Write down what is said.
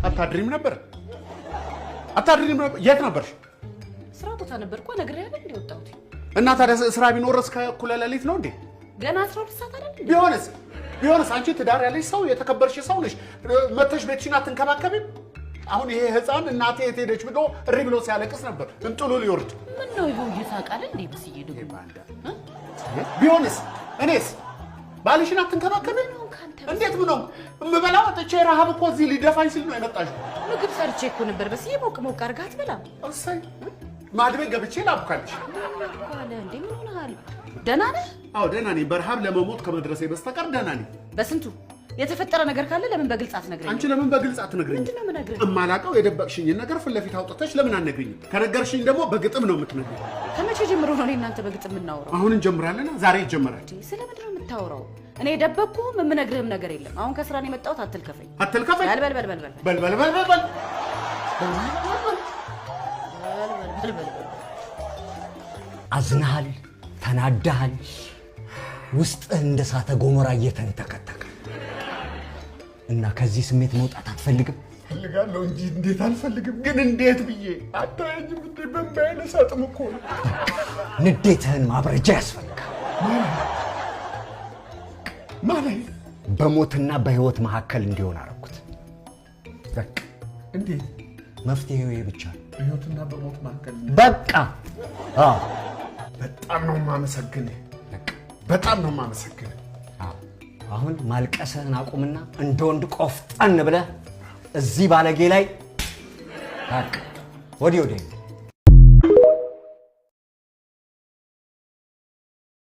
አታድሪም ነበር? የት ነበርሽ? ስራ ቦታ ነበርኩ ነግሬያለሁ እንዴ ወጣሁት። እና ታዲያ ስራ ቢኖር እስከ እኩለ ሌሊት ነው እንዴ? ገና 12 ሰዓት አይደል? ቢሆንስ አንቺ ትዳር ያለሽ ሰው የተከበርሽ ሰው ነሽ። መተሽ ቤትሽን አትንከባከቢም? አሁን ይሄ ህፃን እናቴ የት ሄደች ብሎ እሪ ብሎ ሲያለቅስ ነበር እንጥሉ ሊወርድ። ምን ነው ይሄው እየሳቃለ እንዴ በስዬ ደግሞ ቢሆንስ እኔስ ባልሽን አትንከባከቢም? እንዴት ምን ነው እምበላው? አጥቼ ረሃብ እኮ እዚህ ሊደፋኝ ሲል ነው የመጣሽው። ምግብ ሰርቼ እኮ ነበር በስዬ ሞቅ አድርጋት በላ። እሰይ ማድቤት ገብቼ ላብካልሽ አለ እንዴ። ምን ሆነሃል? ደህና ነህ? አዎ ደህና ነኝ። በረሃብ ለመሞት ከመድረሴ በስተቀር ደህና ነኝ። በስንቱ የተፈጠረ ነገር ካለ ለምን በግልጽ አትነግረኝ? አንቺ ለምን በግልጽ አትነግረኝ? ምንድነው የምነግርህ? እማላቀው የደበቅሽኝን ነገር ፊት ለፊት አውጥተሽ ለምን አትነግሪኝ? ከነገርሽኝ ደግሞ በግጥም ነው የምትነግሪኝ። ከመቼ ጀምሮ ነው እናንተ በግጥም የምናወራው? አሁን እንጀምራለን። ዛሬ ይጀምራል። ስለምንድን ነው የምታወራው? እኔ የደበቅኩህም የምነግርህም ነገር የለም። አሁን ከስራ ነው የመጣሁት። አትልከፈኝ። አዝናሃል፣ ተናዳሃል፣ ውስጥህ እንደ እሳተ ገሞራ እየተንተከተከ እና ከዚህ ስሜት መውጣት አትፈልግም? ፈልጋለሁ እንጂ እንዴት አልፈልግም? ግን እንዴት ብዬ አታየኝም እንዴ? በእምባዬ ልሰጥም እኮ ነው። ንዴትህን ማብረጃ ያስፈልጋል። ማለት በሞትና በህይወት መካከል እንዲሆን አደረኩት። በቃ እንዴት? መፍትሄው ይሄ ብቻ ነው። በህይወትና በሞት መካከል በቃ በጣም ነው የማመሰግንህ። በጣም ነው የማመሰግንህ። አሁን ማልቀስህን አቁምና እንደ ወንድ ቆፍጠን ብለህ እዚህ ባለጌ ላይ ወዲህ